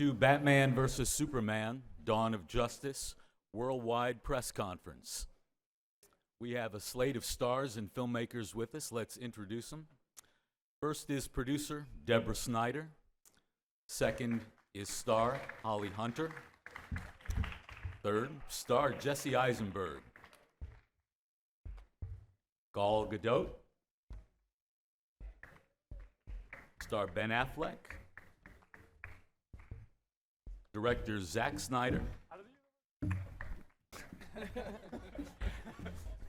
to Batman vs. Superman, Dawn of Justice, Worldwide Press Conference. We have a slate of stars and filmmakers with us. Let's introduce them. First is producer Deborah Snyder. Second is star Holly Hunter. Third, star Jesse Eisenberg. Gal Gadot. Star Ben Affleck. Director Zack Snyder.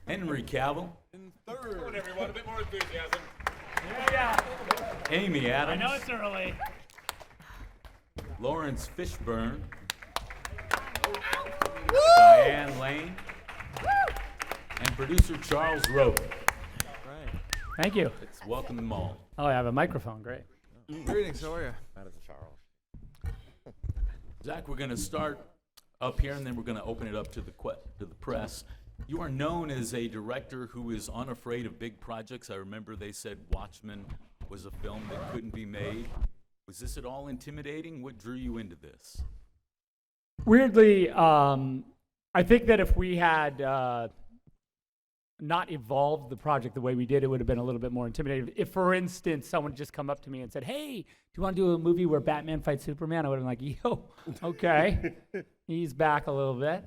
Henry Cavill. In third. Come on, everyone, a bit more enthusiasm. Yeah. Amy Adams. I know it's early. Lawrence Fishburne. Diane Lane. And producer Charles Rowe. Right. Thank you. Let's welcome them all. Oh, I have a microphone. Great. Greetings, how are you? That is Charles. Zach, we're going to start up here, and then we're going to open it up to the press. You are known as a director who is unafraid of big projects. I remember they said Watchmen was a film that couldn't be made. Was this at all intimidating? What drew you into this? Weirdly, I think that if we had not evolved the project the way we did, it would have been a little bit more intimidating. If, for instance, someone just come up to me and said, "Hey, do you want to do a movie where Batman fights Superman?" I would have been like, "Yo, okay." Ease back a little bit.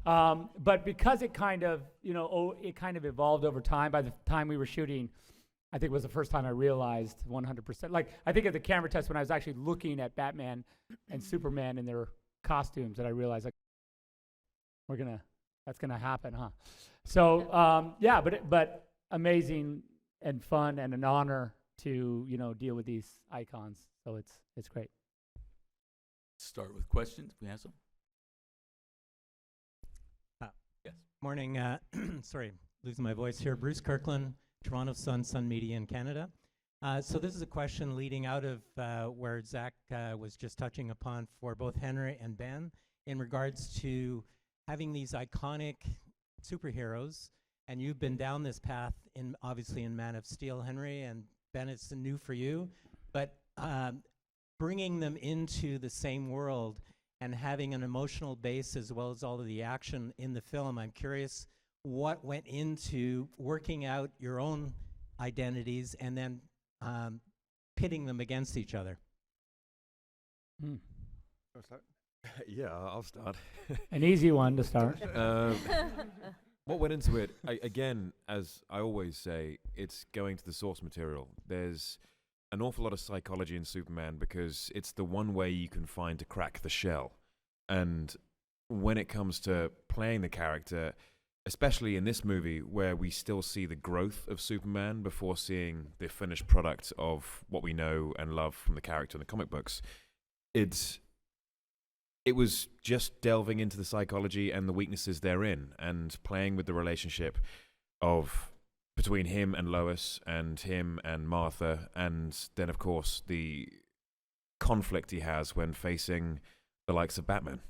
But because it kind of, it kind of evolved over time. By the time we were shooting, I think it was the first time I realized 100%. Like, I think at the camera test when I was actually looking at Batman and Superman in their costumes, that I realized, like, that's gonna happen, huh? So, yeah, but amazing and fun and an honor to, deal with these icons. So it's great. Start with questions, if we have some. Yes. Morning. Sorry, losing my voice here. Bruce Kirkland, Toronto Sun Media in Canada. So this is a question leading out of where Zach was just touching upon for both Henry and Ben in regards to having these iconic superheroes, and you've been down this path obviously in Man of Steel, Henry, and Ben, it's new for you, but bringing them into the same world and having an emotional base as well as all of the action in the film. I'm curious what went into working out your own identities and then pitting them against each other. Yeah, I'll start. An easy one to start. What went into it? Again, as I always say, it's going to the source material. There's an awful lot of psychology in Superman because it's the one way you can find to crack the shell. And when it comes to playing the character, especially in this movie where we still see the growth of Superman before seeing the finished product of what we know and love from the character in the comic books, it was just delving into the psychology and the weaknesses therein and playing with the relationship between him and Lois and him and Martha, and then, of course, the conflict he has when facing the likes of Batman.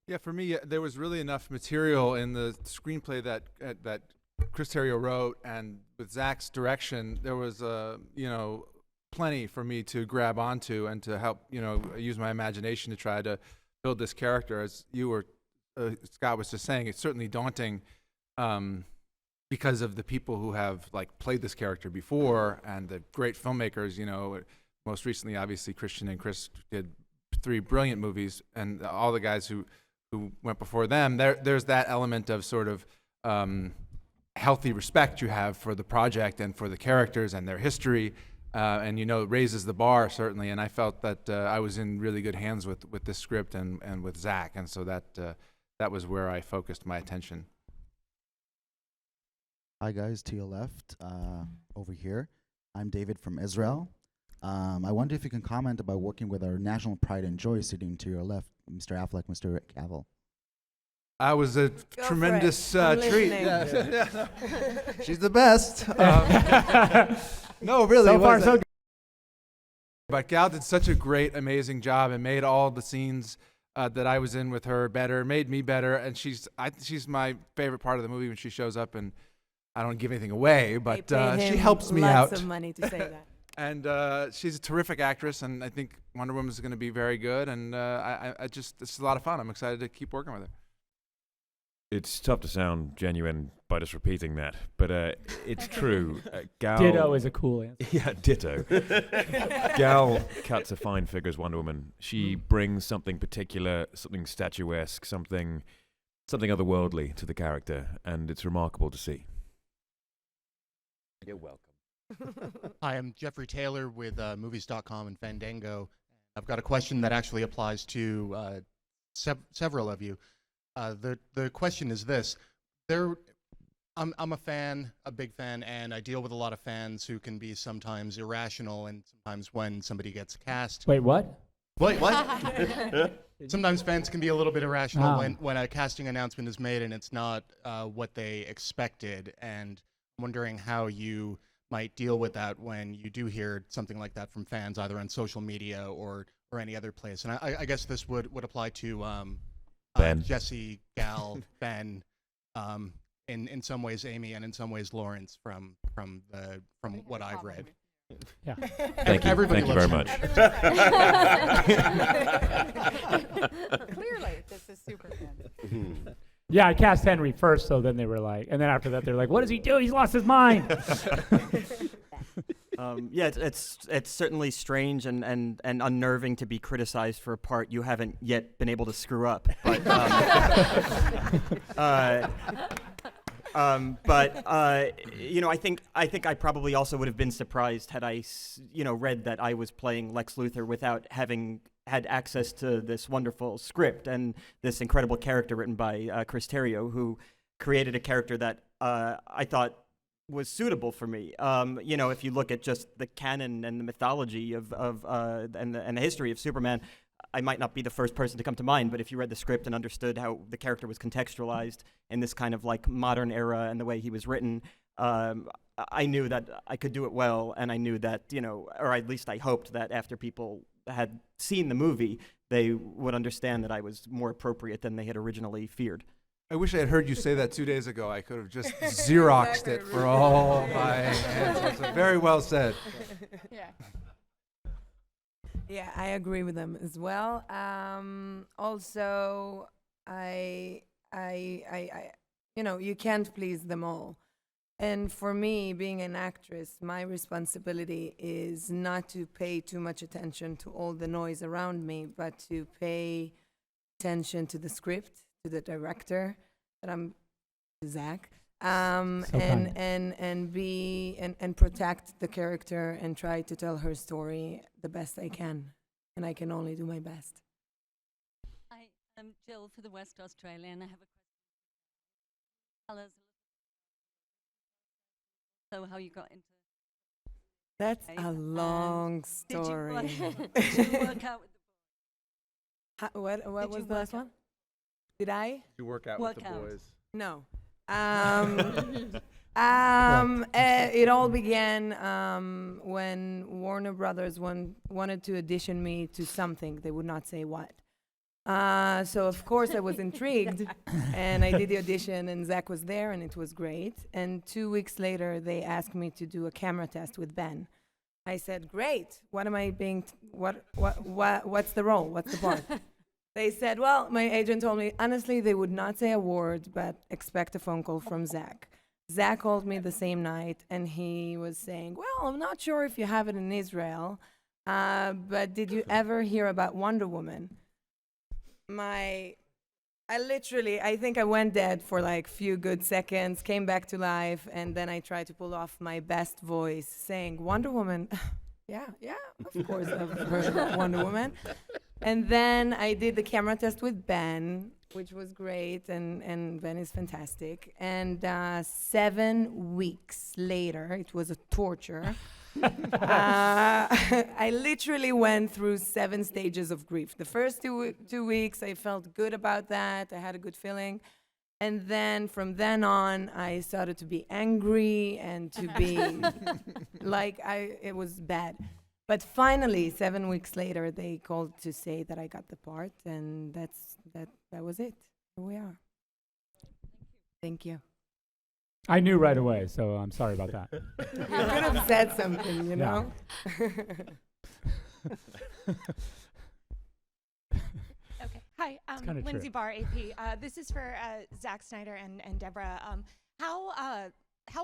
Yeah, for me, there was really enough material in the screenplay that Chris Terrio wrote, and with Zach's direction, there was plenty for me to grab onto and to help use my imagination to try to build this character. As you were, Scott was just saying, it's certainly daunting because of the people who have played this character before and the great filmmakers. Most recently, obviously, Christian and Chris did 3 brilliant movies, and all the guys who went before them. There's that element of sort of healthy respect you have for the project and for the characters and their history. And it raises the bar, certainly, and I felt that I was in really good hands with this script and with Zach, and so that was where I focused my attention. Hi guys, to your left, over here, I'm David from Israel. I wonder if you can comment about working with our national pride and joy sitting to your left, Mr. Affleck, Mr. Cavill. I was a tremendous treat. Yeah. She's the best. No, really. So far, so good. But Gal did such a great, amazing job and made all the scenes that I was in with her better, made me better, and she's my favorite part of the movie when she shows up, and I don't give anything away, but she helps me out. Lots of money to say that. And she's a terrific actress, and I think Wonder Woman is going to be very good. And I just, this is a lot of fun. I'm excited to keep working with her. It's tough to sound genuine by just repeating that, but it's true. Gal, Ditto is a cool answer. Yeah, ditto. Gal cuts a fine figure as Wonder Woman. She brings something particular, something statuesque, something otherworldly to the character, and it's remarkable to see. You're welcome. Hi, I'm Jeffrey Taylor with Movies.com and Fandango. I've got a question that actually applies to several of you. The question is this: I'm a fan, a big fan, and I deal with a lot of fans who can be sometimes irrational, and sometimes when somebody gets cast. Wait, what? Wait, what? Sometimes fans can be a little bit irrational Wow. when a casting announcement is made and it's not what they expected. And I'm wondering how you might deal with that when you do hear something like that from fans, either on social media or any other place. And I guess this would apply to Ben. Jesse, Gal, Ben, in some ways Amy, and in some ways Lawrence from what I've read. Yeah. Thank you. Everybody Thank you very loves much. Clearly, this is Superman. Yeah, I cast Henry first, so then they were like, and then after that they're like, what does he do? He's lost his mind. Yeah, it's certainly strange and unnerving to be criticized for a part you haven't yet been able to screw up. But you know, I think I probably also would have been surprised had I read that I was playing Lex Luthor without having had access to this wonderful script and this incredible character written by Chris Terrio, who created a character that I thought was suitable for me. You know, if you look at just the canon and the mythology and the history of Superman, I might not be the first person to come to mind, but if you read the script and understood how the character was contextualized in this kind of like modern era and the way he was written, I knew that I could do it well, and I knew that, or at least I hoped that after people had seen the movie, they would understand that I was more appropriate than they had originally feared. I wish I had heard you say that 2 days ago. I could have just Xeroxed it for all my answers. So very well said. Yeah. Yeah, I agree with them as well. Also, you can't please them all. And for me, being an actress, my responsibility is not to pay too much attention to all the noise around me, but to pay attention to the script, to the director, Zach, and protect the character and try to tell her story the best I can, and I can only do my best. Hi, I'm Jill for the West Australia, and I have a question. Tell us so how you got into. That's a long story. Did you work out with the What was the last one? Did I? Did you work out Work with the out. boys? No. It all began when Warner Brothers wanted to audition me to something. They would not say what. So of course I was intrigued, and I did the audition, and Zach was there, and it was great. And 2 weeks later, they asked me to do a camera test with Ben. I said, "Great. What am I being? What's the role? What's the part?" They said, well, my agent told me, honestly, they would not say a word, but expect a phone call from Zach. Zach called me the same night, and he was saying, well, I'm not sure if you have it in Israel, but did you ever hear about Wonder Woman? I think I went dead for like few good seconds, came back to life, and then I tried to pull off my best voice saying, Wonder Woman. yeah, of course I've heard of Wonder Woman. And then I did the camera test with Ben, which was great, and Ben is fantastic. And 7 weeks later, it was a torture. I literally went through 7 stages of grief. The first 2 weeks, I felt good about that. I had a good feeling. And then from then on, I started to be angry and to be it was bad. But finally, 7 weeks later, they called to say that I got the part, and that was it. Here we are. Thank you. I knew right away, so I'm sorry about that. You could have said something, you Yeah. know? Okay. Hi, kinda Lindsay true. Barr, AP. This is for Zack Snyder and Deborah. How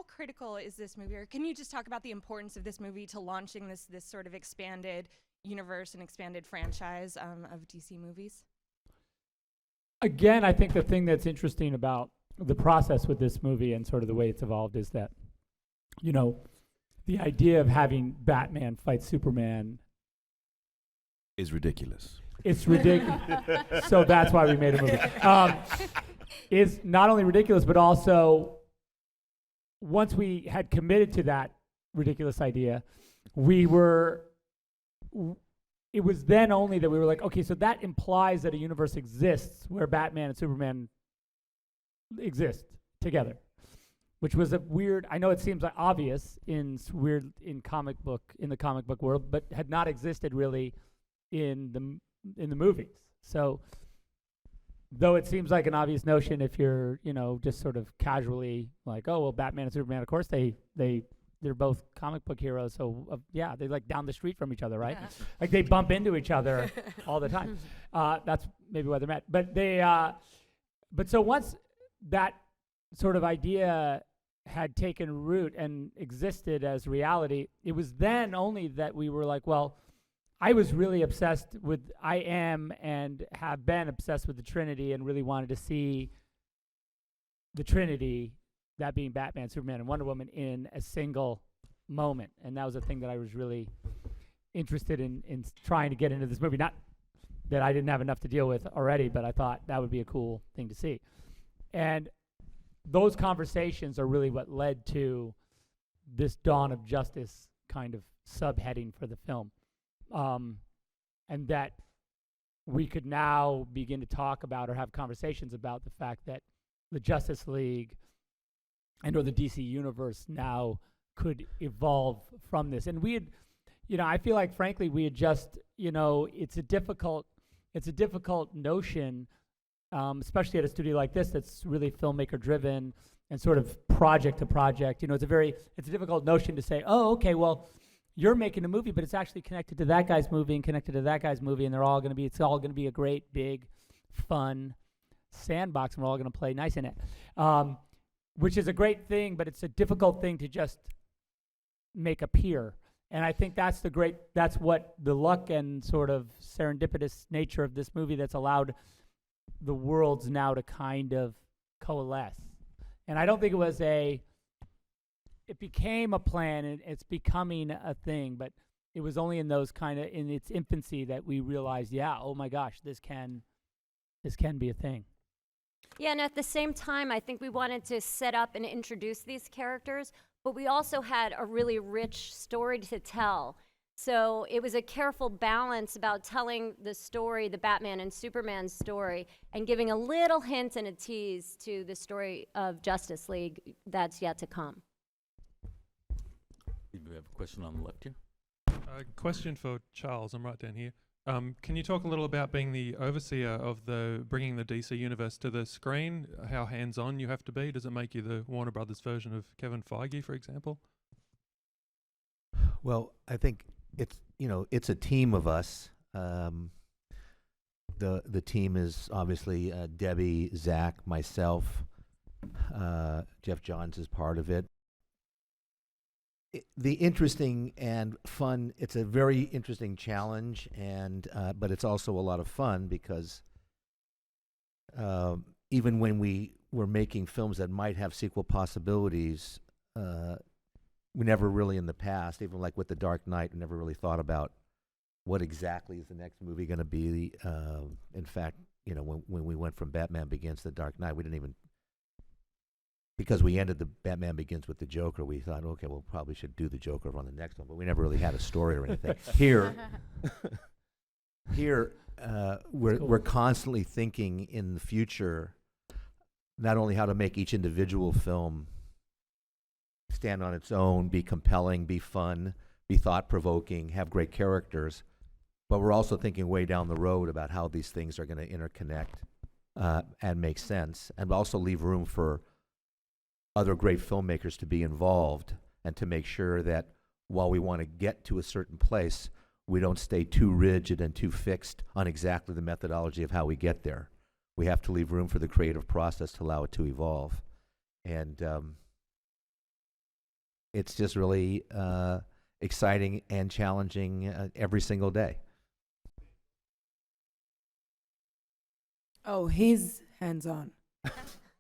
critical is this movie, or can you just talk about the importance of this movie to launching this sort of expanded universe and expanded franchise of DC movies? Again, I think the thing that's interesting about the process with this movie and sort of the way it's evolved is that, you know, the idea of having Batman fight Superman, Is ridiculous. it's ridiculous. So that's why we made a movie. Is not only ridiculous, but also once we had committed to that ridiculous idea, it was then only that we were like, okay, so that implies that a universe exists where Batman and Superman exist together, which was a weird. I know it seems like obvious in the comic book world, but had not existed really in the movies. So, though it seems like an obvious notion if you're, you know, just sort of casually like, oh well, Batman and Superman, of course they're both comic book heroes, so yeah, they're like down the street from each other, right? Like they bump into each other all the time. That's maybe why they're mad. But so once that sort of idea had taken root and existed as reality, it was then only that we were like, well, I am and have been obsessed with the Trinity and really wanted to see the Trinity, that being Batman, Superman, and Wonder Woman, in a single moment. And that was a thing that I was really interested in trying to get into this movie. Not that I didn't have enough to deal with already, but I thought that would be a cool thing to see. And those conversations are really what led to this Dawn of Justice kind of subheading for the film. And that we could now begin to talk about or have conversations about the fact that the Justice League and or the DC universe now could evolve from this. And we had, you know, I feel like frankly we had just, you know, it's a difficult notion, especially at a studio like this that's really filmmaker driven and sort of project to project. You know, it's a difficult notion to say, oh, okay, well, you're making a movie, but it's actually connected to that guy's movie and connected to that guy's movie, and it's all going to be a great, big, fun sandbox, and we're all going to play nice in it, which is a great thing, but it's a difficult thing to just make appear. And I think that's what the luck and sort of serendipitous nature of this movie that's allowed the worlds now to kind of coalesce. And I don't think it became a plan, and it's becoming a thing, but it was only in its infancy that we realized, yeah, oh my gosh, this can be a thing. Yeah, and at the same time, I think we wanted to set up and introduce these characters, but we also had a really rich story to tell. So it was a careful balance about telling the story, the Batman and Superman story, and giving a little hint and a tease to the story of Justice League that's yet to come. We have a question on the left here. Question for Charles. I'm right down here. Can you talk a little about being the overseer of bringing the DC universe to the screen? How hands-on you have to be? Does it make you the Warner Brothers version of Kevin Feige, for example? Well, I think it's a team of us. The team is obviously Debbie, Zach, myself. Jeff Johns is part of it. The interesting and fun, it's a very interesting challenge, and but it's also a lot of fun because even when we were making films that might have sequel possibilities, we never really in the past, even like with The Dark Knight, we never really thought about what exactly is the next movie going to be. In fact, you know, when we went from Batman Begins to The Dark Knight, we didn't even, because we ended the Batman Begins with the Joker, we thought, okay, we'll probably should do the Joker on the next one, but we never really had a story or anything. Here, we're constantly thinking in the future, not only how to make each individual film stand on its own, be compelling, be fun, be thought-provoking, have great characters, but we're also thinking way down the road about how these things are going to interconnect and make sense, and also leave room for other great filmmakers to be involved and to make sure that while we want to get to a certain place, we don't stay too rigid and too fixed on exactly the methodology of how we get there. We have to leave room for the creative process to allow it to evolve. And it's just really exciting and challenging every single day. Oh, he's hands-on.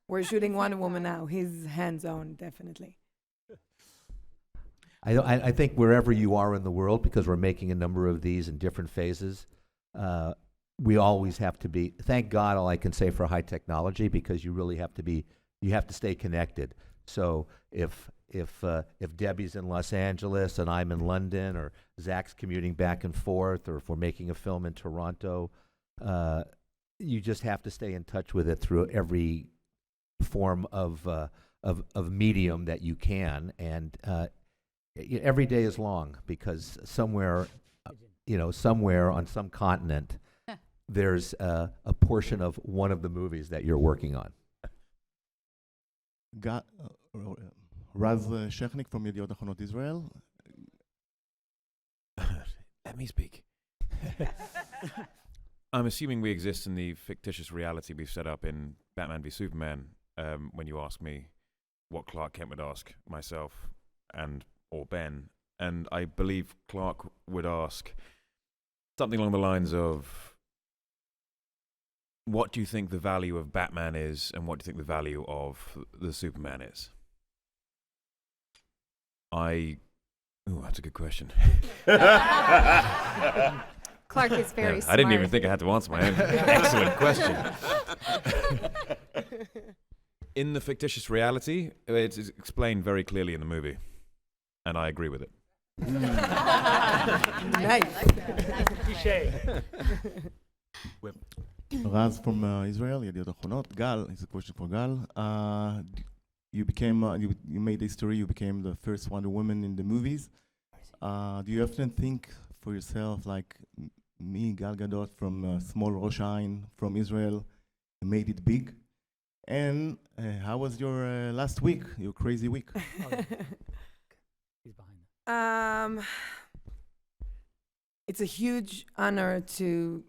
We're shooting Wonder Woman now. He's hands-on, definitely. I think wherever you are in the world, because we're making a number of these in different phases, we always have to be, thank God, all I can say for high technology, because you really have to be, you have to stay connected. So if Debbie's in Los Angeles and I'm in London, or Zach's commuting back and forth, or if we're making a film in Toronto, you just have to stay in touch with it through every form of medium that you can. And every day is long, because somewhere, somewhere on some continent, there's a portion of one of the movies that you're working on. Raz Shechnik from Yediot Achronot Israel. Let me speak. I'm assuming we exist in the fictitious reality we've set up in Batman v Superman. When you ask me what Clark Kent would ask myself or Ben, and I believe Clark would ask something along the lines of, what do you think the value of Batman is, and what do you think the value of the Superman is? That's a good question. Clark is very smart. I didn't even think I had to answer my own excellent question. In the fictitious reality, it's explained very clearly in the movie, and I agree with it. Nice. Touché. Raz from Israel, Yediot Achronot. Gal, it's a question for Gal. You became, you made history, you became the first Wonder Woman in the movies. Do you often think for yourself, like me, Gal Gadot, from small Rosh Ain, from Israel, made it big? And how was your last week, your crazy week? He's behind. It's a huge honor to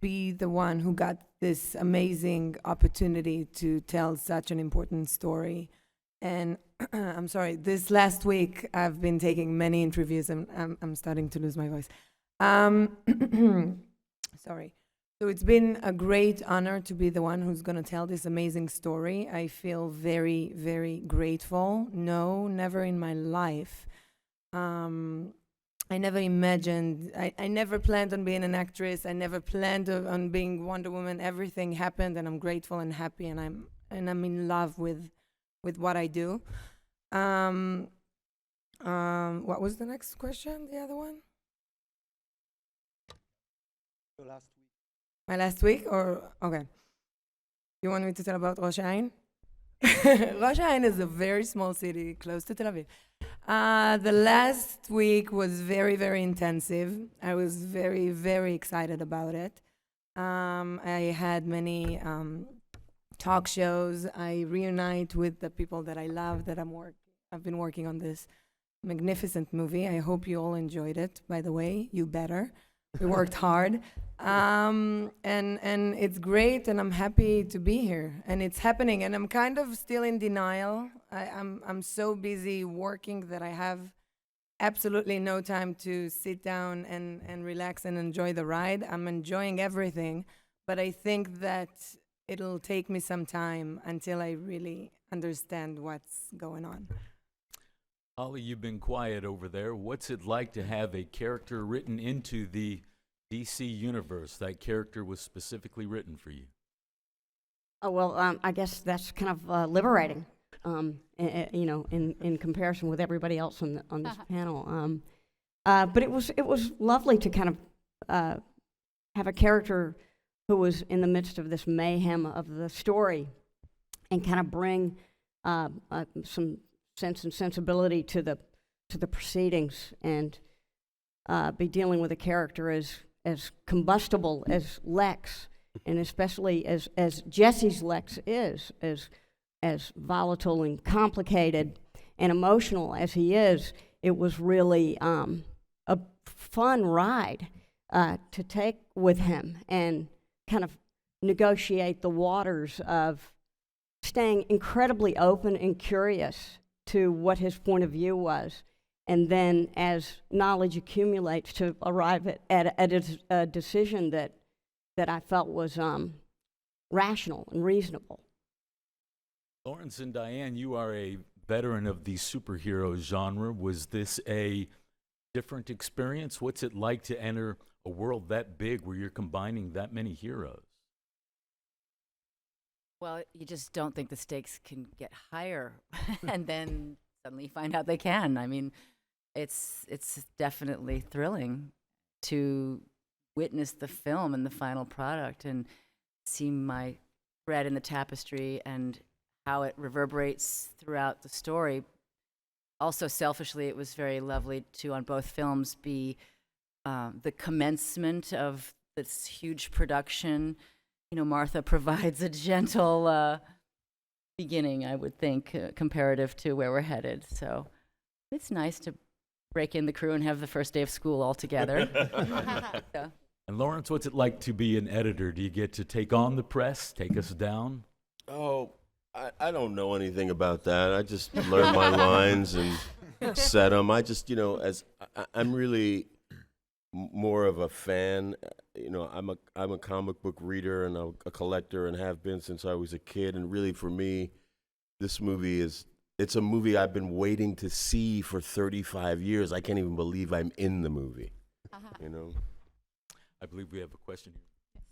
be the one who got this amazing opportunity to tell such an important story. And I'm sorry, this last week I've been taking many interviews, and I'm starting to lose my voice. Sorry. So it's been a great honor to be the one who's going to tell this amazing story. I feel very, very grateful. No, never in my life. I never imagined, I never planned on being an actress. I never planned on being Wonder Woman. Everything happened, and I'm grateful and happy, and I'm in love with what I do. What was the next question? The other one? Your last week. My last week, or okay. You want me to tell about Rosh Ain? Rosh Ain is a very small city close to Tel Aviv. The last week was very, very intensive. I was very, very excited about it. I had many talk shows. I reunite with the people that I love, that I've been working on this magnificent movie. I hope you all enjoyed it, by the way. You better. We worked hard. And it's great, and I'm happy to be here. And it's happening, and I'm kind of still in denial. I'm so busy working that I have absolutely no time to sit down and relax and enjoy the ride. I'm enjoying everything, but I think that it'll take me some time until I really understand what's going on. Ollie, you've been quiet over there. What's it like to have a character written into the DC universe? That character was specifically written for you. Oh, well, I guess that's kind of liberating, in comparison with everybody else on this panel. But it was lovely to kind of have a character who was in the midst of this mayhem of the story, and kind of bring some sense and sensibility to the proceedings, and be dealing with a character as combustible as Lex, and especially as Jesse's Lex is, as as volatile and complicated and emotional as he is, it was really a fun ride to take with him and kind of negotiate the waters of staying incredibly open and curious to what his point of view was. And then as knowledge accumulates to arrive at a decision that I felt was rational and reasonable. Lawrence and Diane, you are a veteran of the superhero genre. Was this a different experience? What's it like to enter a world that big where you're combining that many heroes? Well, you just don't think the stakes can get higher, and then suddenly you find out they can. I mean, it's definitely thrilling to witness the film and the final product and see my thread in the tapestry and how it reverberates throughout the story. Also, selfishly, it was very lovely to, on both films, be the commencement of this huge production. You know, Martha provides a gentle beginning, I would think, comparative to where we're headed. So it's nice to break in the crew and have the first day of school all together. So. And Lawrence, what's it like to be an editor? Do you get to take on the press, take us down? Oh, I don't know anything about that. I just learn my lines and set them. I just, I'm really more of a fan. I'm a comic book reader and a collector and have been since I was a kid. And really, for me, this movie it's a movie I've been waiting to see for 35 years. I can't even believe I'm in the movie, I believe we have a question here.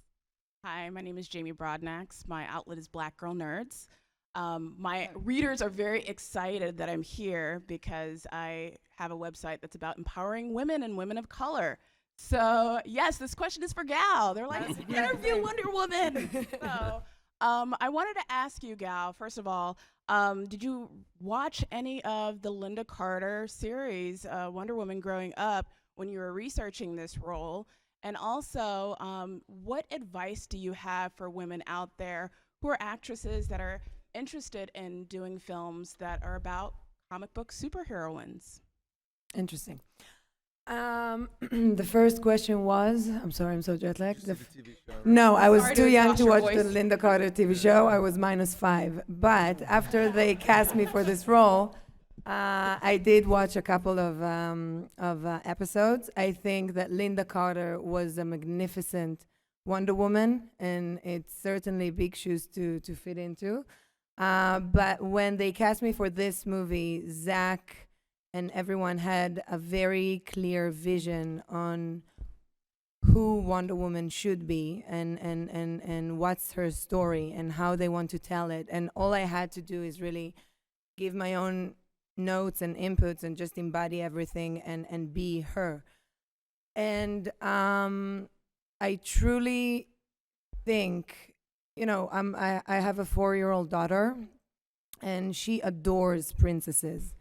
Hi, my name is Jamie Broadnax. My outlet is Black Girl Nerds. My readers are very excited that I'm here because I have a website that's about empowering women and women of color. So yes, this question is for Gal. They're like, interview Wonder Woman. So I wanted to ask you, Gal, first of all, did you watch any of the Linda Carter series, Wonder Woman, growing up when you were researching this role? And also, what advice do you have for women out there who are actresses that are interested in doing films that are about comic book superheroines? Interesting. The first question was, I'm sorry, I'm so jet lagged. No, I was too young to watch the Linda Carter TV show. I was -5. But after they cast me for this role, I did watch a couple of episodes. I think that Linda Carter was a magnificent Wonder Woman, and it's certainly big shoes to fit into. But when they cast me for this movie, Zach and everyone had a very clear vision on who Wonder Woman should be and what's her story and how they want to tell it. And all I had to do is really give my own notes and inputs and just embody everything and be her. And I truly think, I have a 4-year-old daughter, and she adores princesses.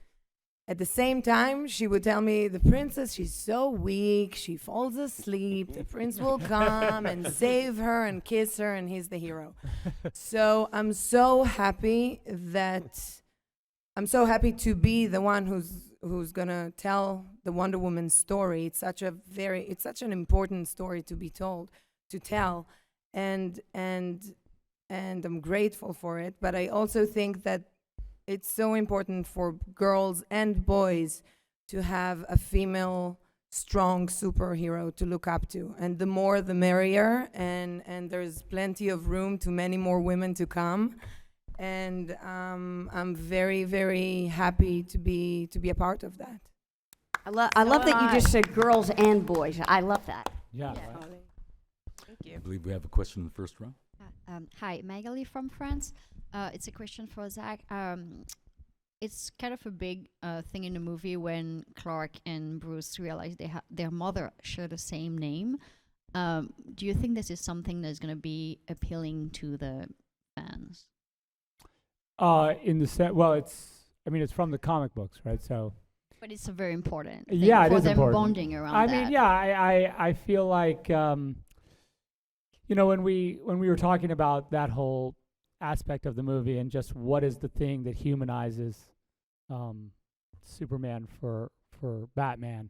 At the same time, she would tell me, the princess, she's so weak, she falls asleep, the prince will come and save her and kiss her, and he's the hero. So I'm so happy to be the one who's gonna tell the Wonder Woman story. It's such an important story to tell, and I'm grateful for it. But I also think that it's so important for girls and boys to have a female strong superhero to look up to, and the more the merrier. And there's plenty of room to many more women to come. And I'm very, very happy to be a part of that. I love that you just said girls and boys. I love that. Yeah. Thank you. I believe we have a question in the first row. Hi, Magali from France. It's a question for Zach. It's kind of a big thing in the movie when Clark and Bruce realize their mother share the same name. Do you think this is something that's going to be appealing to the fans? It's from the comic books, right? So. But it's a very important thing it for is them important. bonding around that. I feel like when we were talking about that whole aspect of the movie and just what is the thing that humanizes Superman for Batman.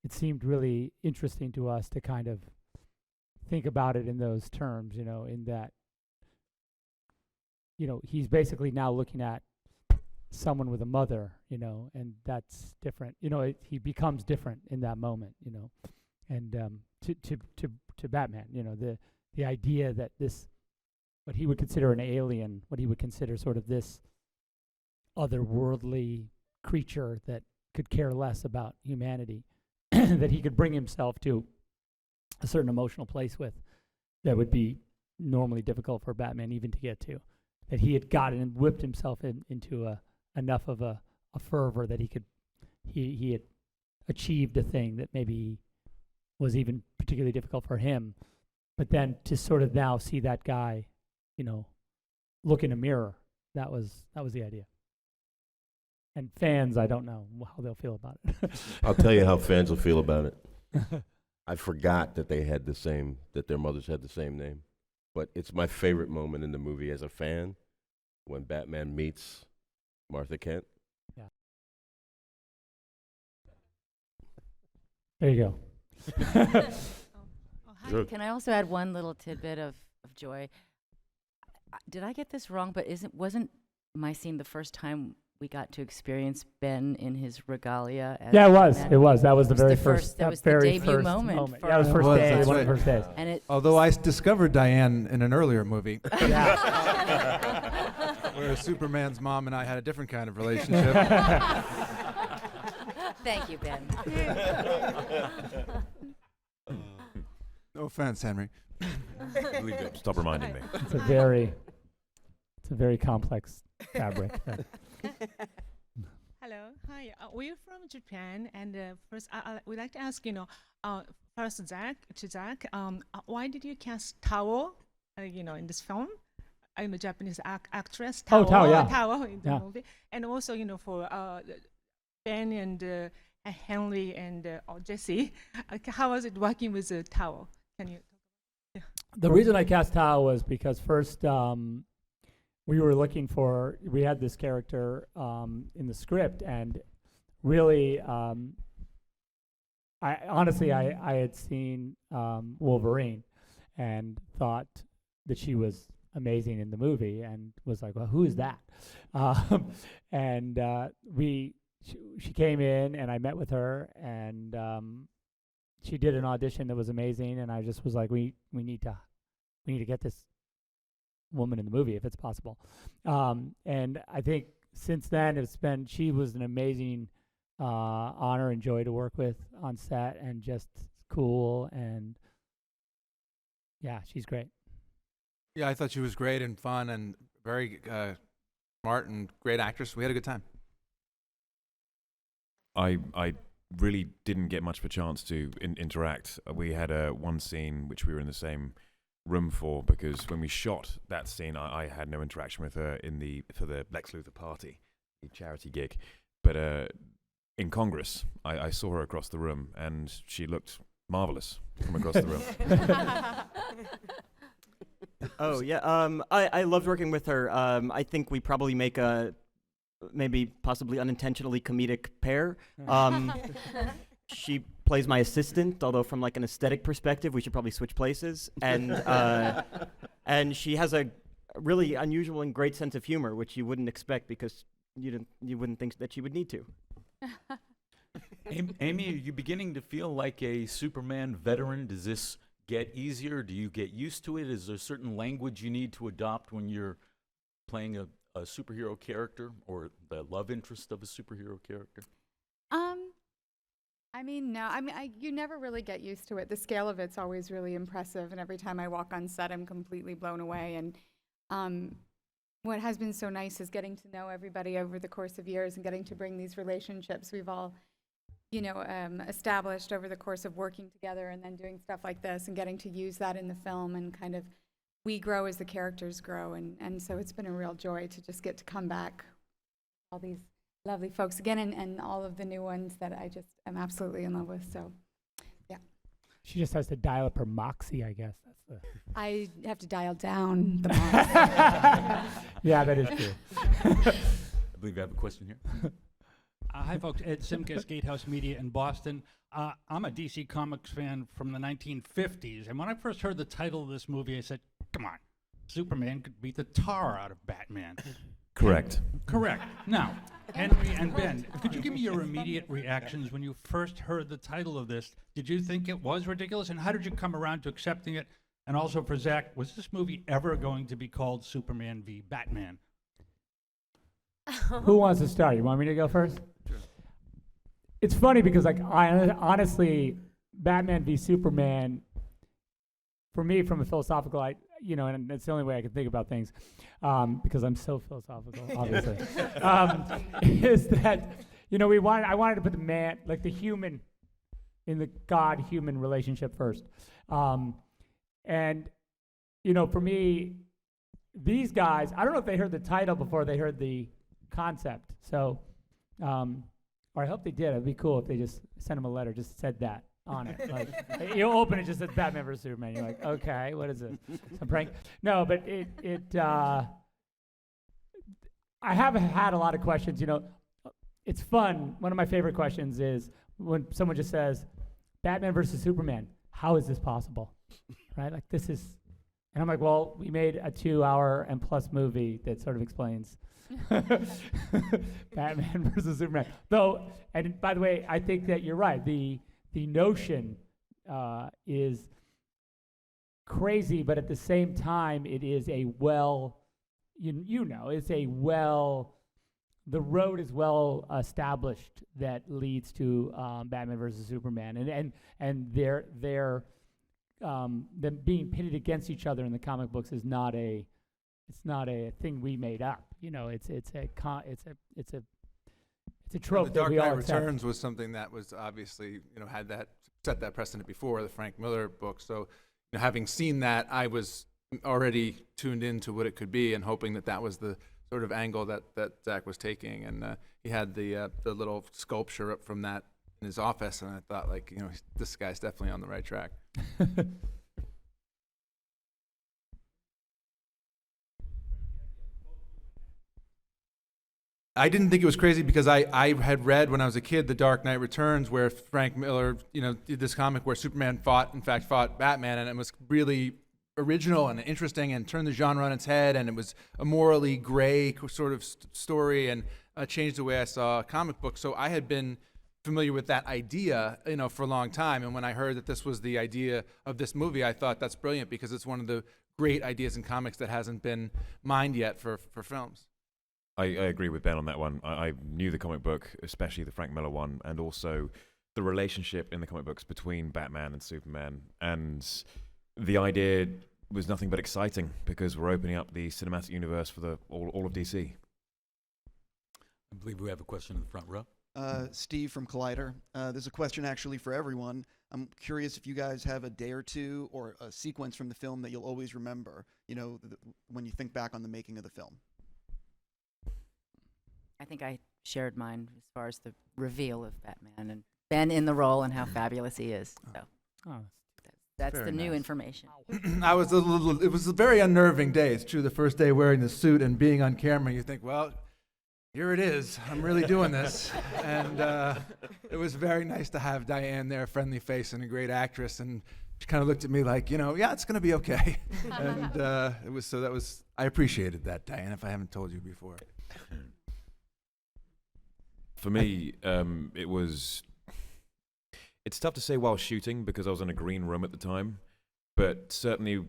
It seemed really interesting to us to kind of think about it in those terms, in that, he's basically now looking at someone with a mother, and that's different. He becomes different in that moment, and to Batman, the idea that this, what he would consider an alien, what he would consider sort of this otherworldly creature that could care less about humanity, that he could bring himself to a certain emotional place with, that would be normally difficult for Batman even to get to. That he had gotten and whipped himself into enough of a fervor that he had achieved a thing that maybe was even particularly difficult for him. But then to sort of now see that guy, look in a mirror, that was the idea. And fans, I don't know how they'll feel about it. I'll tell you how fans will feel about it. I forgot that that their mothers had the same name. But it's my favorite moment in the movie as a fan, when Batman meets Martha Kent. Yeah. There you go. Sure. Can I also add one little tidbit of joy? Did I get this wrong? But wasn't my scene the first time we got to experience Ben in his regalia? As Yeah, it was. Batman? It was. That was the It very the first. That that was very the debut first moment. Yeah, that was first Was, day. that's One of the right. first days. And it Although I discovered Diane in an earlier movie. Where Superman's mom and I had a different kind of relationship. Thank you, Ben. No offense, Henry. Stop reminding me. It's a very complex fabric. Hello, hi. We're from Japan, and first, I would like to ask, first Zach, why did you cast Tao, in this film? I'm a Japanese actress. Tao, Oh, Tao, yeah. Tao in the Yeah. movie, and also, for Ben and Henry and Jesse, how was it working with Tao? Can you? The reason I cast Tao was because first we had this character in the script, and really, I had seen Wolverine and thought that she was amazing in the movie, and was like, well, who is that? And she came in, and I met with her, and she did an audition that was amazing, and I just was like, we need to get this woman in the movie if it's possible. And I think since then she was an amazing honor and joy to work with on set, and just cool, and yeah, she's great. Yeah, I thought she was great and fun and very smart and great actress. We had a good time. I really didn't get much of a chance to interact. We had one scene which we were in the same room for, because when we shot that scene, I had no interaction with her for the Lex Luthor party, the charity gig. But in Congress, I saw her across the room, and she looked marvelous from across the room. Oh yeah, I loved working with her. I think we probably make a maybe possibly unintentionally comedic pair. She plays my assistant, although from like an aesthetic perspective, we should probably switch places. And she has a really unusual and great sense of humor, which you wouldn't expect because you wouldn't think that she would need to. Amy, are you beginning to feel like a Superman veteran? Does this get easier? Do you get used to it? Is there certain language you need to adopt when you're playing a superhero character, or the love interest of a superhero character? No. You never really get used to it. The scale of it's always really impressive, and every time I walk on set, I'm completely blown away. And what has been so nice is getting to know everybody over the course of years, and getting to bring these relationships we've all, established over the course of working together, and then doing stuff like this, and getting to use that in the film, and kind of we grow as the characters grow, and so it's been a real joy to just get to come back, all these lovely folks again, and all of the new ones that I just am absolutely in love with. So, yeah. She just has to dial up her moxie, I guess. That's the. I have to dial down the Yeah, that is true. I believe you have a question here. Hi, folks. Ed Simkus, Gatehouse Media in Boston. I'm a DC Comics fan from the 1950s, and when I first heard the title of this movie, I said, come on, Superman could beat the tar out of Batman. Correct. Correct. Now, Henry and Ben, could you give me your immediate reactions when you first heard the title of this? Did you think it was ridiculous, and how did you come around to accepting it? And also for Zach, was this movie ever going to be called Superman v. Batman? Who wants to start? You want me to go first? Sure. It's funny because, like, honestly, Batman v Superman, for me, from a philosophical, and it's the only way I can think about things, because I'm so philosophical, obviously, is that, I wanted to put the man, like the human, in the God-human relationship first. And, for me, these guys, I don't know if they heard the title before they heard the concept. So, or I hope they did. It'd be cool if they just sent them a letter, just said that on it. Like, you open it, just says Batman vs. Superman. You're like, okay, what is it? Some prank? No, but I have had a lot of questions. It's fun. One of my favorite questions is when someone just says, Batman versus Superman, how is this possible? Right? Like, this is, and I'm like, well, we made a 2-hour and plus movie that sort of explains Batman versus Superman. Though, and by the way, I think that you're right. The notion is crazy, but at the same time, it is a the road is well established that leads to Batman versus Superman, and them being pitted against each other in the comic books is not a thing we made up. It's a trope The that Dark we all Knight accept. Returns was something that was obviously, had that set that precedent before the Frank Miller book. So, having seen that, I was already tuned into what it could be and hoping that was the sort of angle that Zach was taking. And he had the little sculpture up from that in his office, and I thought, this guy's definitely on the right track. I didn't think it was crazy because I had read when I was a kid The Dark Knight Returns, where Frank Miller, did this comic where Superman fought Batman, and it was really original and interesting and turned the genre on its head, and it was a morally gray sort of story, and changed the way I saw comic books. So I had been familiar with that idea, for a long time, and when I heard that this was the idea of this movie, I thought that's brilliant because it's one of the great ideas in comics that hasn't been mined yet for films. I agree with Ben on that one. I knew the comic book, especially the Frank Miller one, and also the relationship in the comic books between Batman and Superman. And the idea was nothing but exciting because we're opening up the cinematic universe for all of DC. I believe we have a question in the front row. Steve from Collider. There's a question actually for everyone. I'm curious if you guys have a day or two or a sequence from the film that you'll always remember, when you think back on the making of the film. I think I shared mine as far as the reveal of Batman and Ben in the role and how fabulous he is. So that's the new information. It was a very unnerving day. It's true. The first day wearing the suit and being on camera, you think, well, here it is. I'm really doing this. And it was very nice to have Diane there, friendly face and a great actress. And she kind of looked at me like, yeah, it's going to be okay. And I appreciated that, Diane, if I haven't told you before. For me, it's tough to say while shooting because I was in a green room at the time, but certainly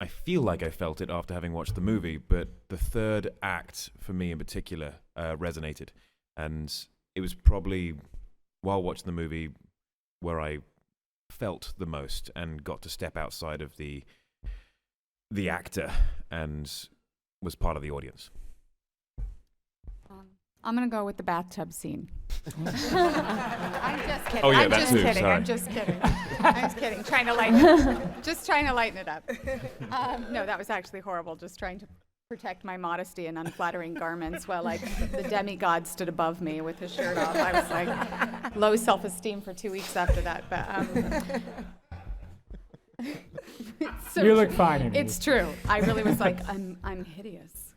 I feel like I felt it after having watched the movie, but the third act for me in particular resonated, and it was probably while watching the movie where I felt the most and got to step outside of the actor and was part of the audience. I'm going to go with the bathtub scene. I'm just kidding. Oh, yeah, I'm that just too, kidding. sorry. I'm just kidding. I'm just kidding. Trying to lighten it up. No, that was actually horrible. Just trying to protect my modesty in unflattering garments while the demigod stood above me with his shirt off. I was like low self-esteem for 2 weeks after that. But so You look fine in it. It's true. I really was like, I'm hideous.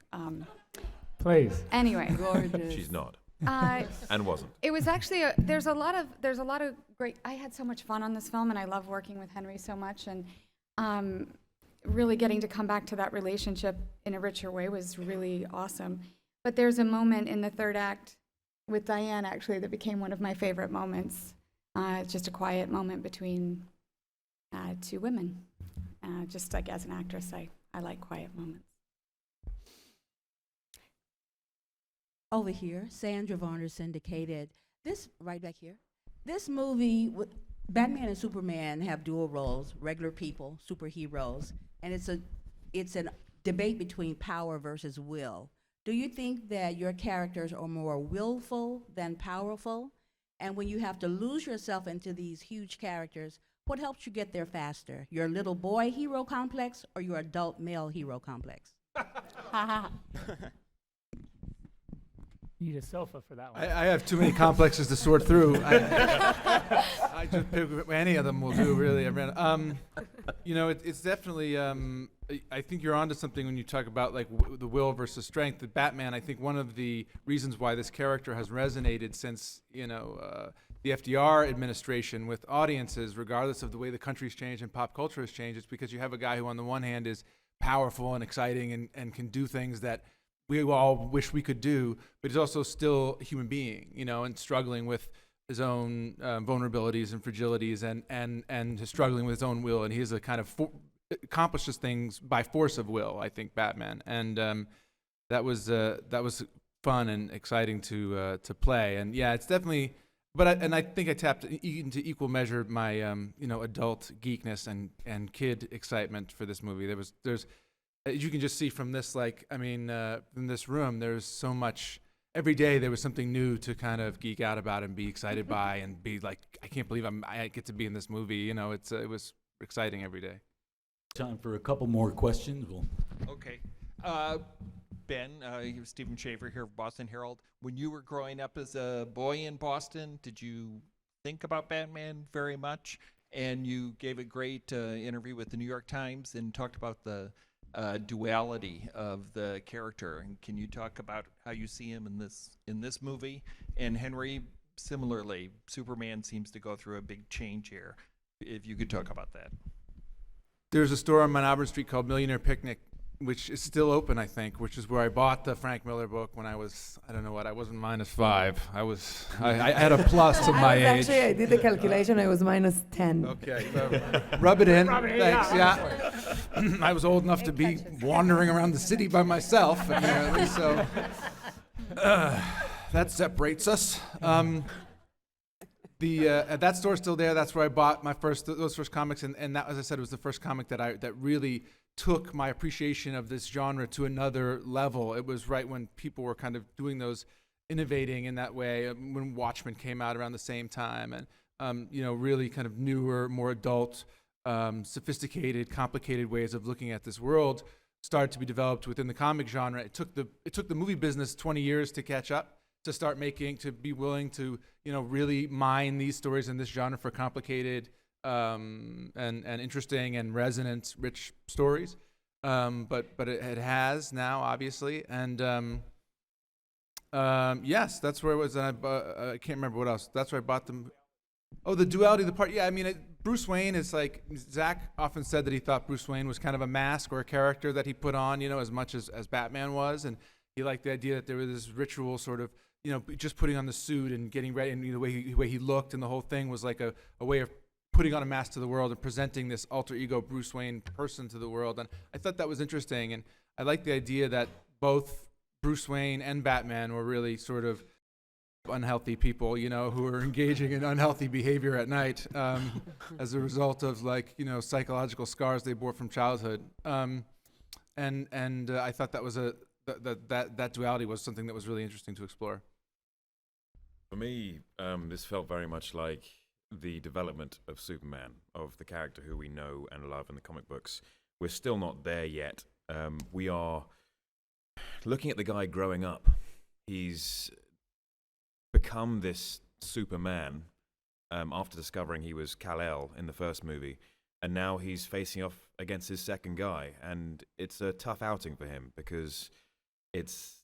Please. Anyway, She's not. Uh, And wasn't. It was actually there's a lot of great. I had so much fun on this film, and I love working with Henry so much, and really getting to come back to that relationship in a richer way was really awesome. But there's a moment in the third act with Diane actually that became one of my favorite moments. It's just a quiet moment between two women. Just like as an actress, I like quiet moments. Over here, Sandra Varner syndicated this right back here. This movie, Batman and Superman have dual roles: regular people, superheroes, and it's a debate between power versus will. Do you think that your characters are more willful than powerful? And when you have to lose yourself into these huge characters, what helps you get there faster? Your little boy hero complex or your adult male hero complex? Need a sofa for that one. I have too many complexes to sort through. I just pick any of them will do, really. It's definitely. I think you're onto something when you talk about like the will versus strength. The Batman. I think one of the reasons why this character has resonated since the FDR administration with audiences, regardless of the way the country's changed and pop culture has changed, is because you have a guy who, on the one hand, is powerful and exciting and can do things that we all wish we could do, but he's also still a human being, and struggling with his own vulnerabilities and fragilities, and is struggling with his own will. And he is a kind of accomplishes things by force of will. I think Batman, and that was fun and exciting to play. And yeah, it's definitely. But I think I tapped into equal measure my adult geekness and kid excitement for this movie. There's. As you can just see from this, in this room, there's so much. Every day there was something new to kind of geek out about and be excited by, and be like, I can't believe I get to be in this movie. It was exciting every day. Time for a couple more questions. Okay. Ben, here's Stephen Shaver here of Boston Herald. When you were growing up as a boy in Boston, did you think about Batman very much? And you gave a great interview with the New York Times and talked about the duality of the character. And can you talk about how you see him in this movie? And Henry, similarly, Superman seems to go through a big change here. If you could talk about that. There's a store on Mount Auburn Street called Millionaire Picnic, which is still open, I think, which is where I bought the Frank Miller book when I was, I wasn't -5. I had a plus of my age. Actually, I did the calculation, I was -10. Okay, rub it in. Thanks, yeah. I was old enough to be wandering around the city by myself, apparently, so that separates us. That store's still there. That's where I bought those first comics, and that, as I said, was the first comic that really took my appreciation of this genre to another level. It was right when people were kind of doing those, innovating in that way, when Watchmen came out around the same time, and really kind of newer, more adult, sophisticated, complicated ways of looking at this world started to be developed within the comic genre. It took the movie business 20 years to catch up, to be willing to really mine these stories in this genre for complicated and interesting and resonance-rich stories, but it has now, obviously, and yes, that's where it was. I can't remember what else. That's where I bought them. Oh, the duality of the part. Yeah, Bruce Wayne is like, Zach often said that he thought Bruce Wayne was kind of a mask or a character that he put on, as much as Batman was, and he liked the idea that there was this ritual sort of, just putting on the suit and getting ready, and the way he looked, and the whole thing was like a way of putting on a mask to the world and presenting this alter ego Bruce Wayne person to the world. And I thought that was interesting, and I like the idea that both Bruce Wayne and Batman were really sort of unhealthy people, who were engaging in unhealthy behavior at night as a result of psychological scars they bore from childhood. And I thought that was that duality was something that was really interesting to explore. For me, this felt very much like the development of Superman, of the character who we know and love in the comic books. We're still not there yet. We are looking at the guy growing up. He's become this Superman after discovering he was Kal-El in the first movie. and now he's facing off against his second guy, and it's a tough outing for him because it's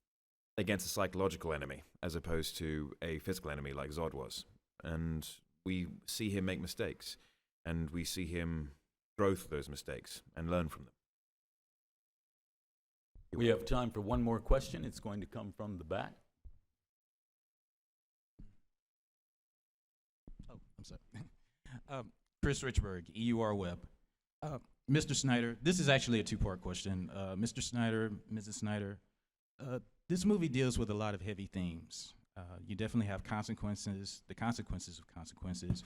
against a psychological enemy as opposed to a physical enemy like Zod was. And we see him make mistakes, and we see him grow through those mistakes and learn from them. We have time for one more question. It's going to come from the back. Oh, I'm sorry. Chris Richburg, EUR Web. Mr. Snyder, this is actually a two-part question. Mr. Snyder, Mrs. Snyder, this movie deals with a lot of heavy themes. You definitely have consequences, the consequences of consequences,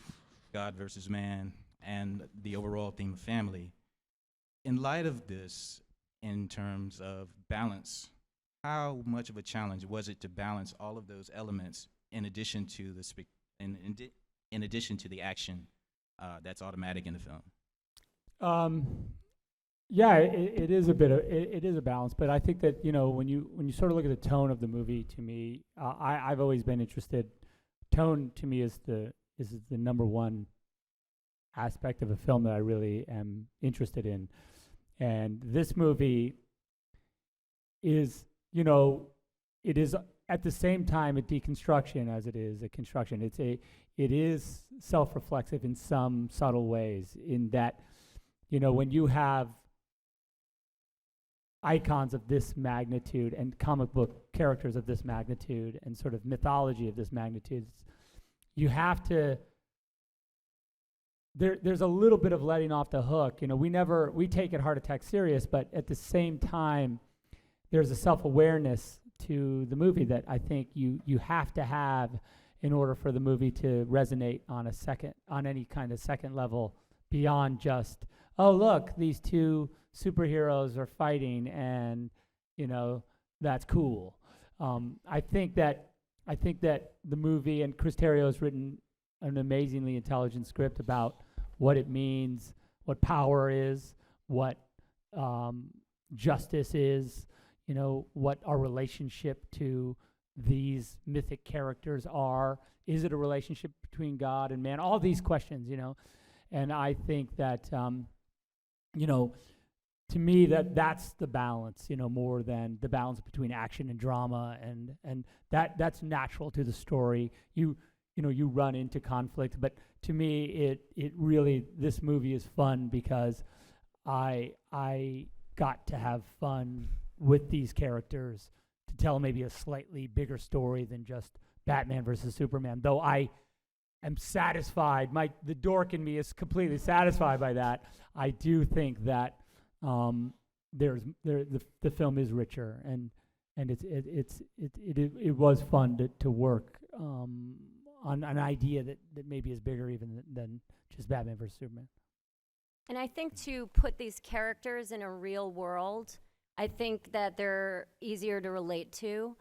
God versus man, and the overall theme of family. In light of this, in terms of balance, how much of a challenge was it to balance all of those elements in addition to the in addition to the action that's automatic in the film? Yeah, it is a bit of it is a balance, but I think that when you sort of look at the tone of the movie, to me, I've always been interested. Tone to me is the number one aspect of a film that I really am interested in, and this movie is it is at the same time a deconstruction as it is a construction. It is self-reflexive in some subtle ways, in that when you have icons of this magnitude and comic book characters of this magnitude and sort of mythology of this magnitude, you have to there's a little bit of letting off the hook. We take it Heart Attack serious, but at the same time there's a self-awareness to the movie that I think you have to have in order for the movie to resonate on any kind of second level beyond just, oh, look, these two superheroes are fighting, and that's cool. I think that the movie, and Chris Terrio has written an amazingly intelligent script about what it means, what power is, what justice is, what our relationship to these mythic characters are. Is it a relationship between God and man? All these questions, and I think that to me that's the balance, more than the balance between action and drama, and that's natural to the story. You run into conflict, but to me it really, this movie is fun because I got to have fun with these characters to tell maybe a slightly bigger story than just Batman versus Superman, though I am satisfied. The dork in me is completely satisfied by that. I do think that the film is richer, and it was fun to work on an idea that maybe is bigger even than just Batman versus Superman. And I think to put these characters in a real world, I think that they're easier to relate to.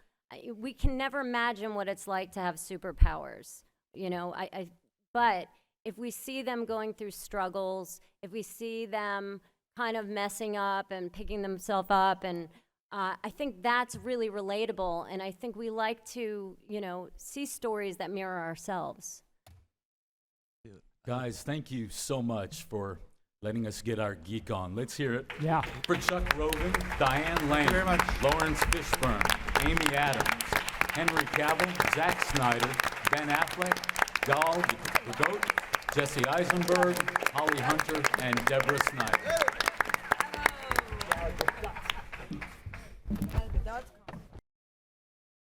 We can never imagine what it's like to have superpowers, but if we see them going through struggles, if we see them kind of messing up and picking themselves up, and I think that's really relatable, and I think we like to, see stories that mirror ourselves. Guys, thank you so much for letting us get our geek on. Let's hear it. Yeah. For Chuck Roven, Diane Lane, very much. Lawrence Fishburne, Amy Adams, Henry Cavill, Zack Snyder, Ben Affleck, Gal Gadot, Jesse Eisenberg, Holly Hunter, and Deborah Snyder.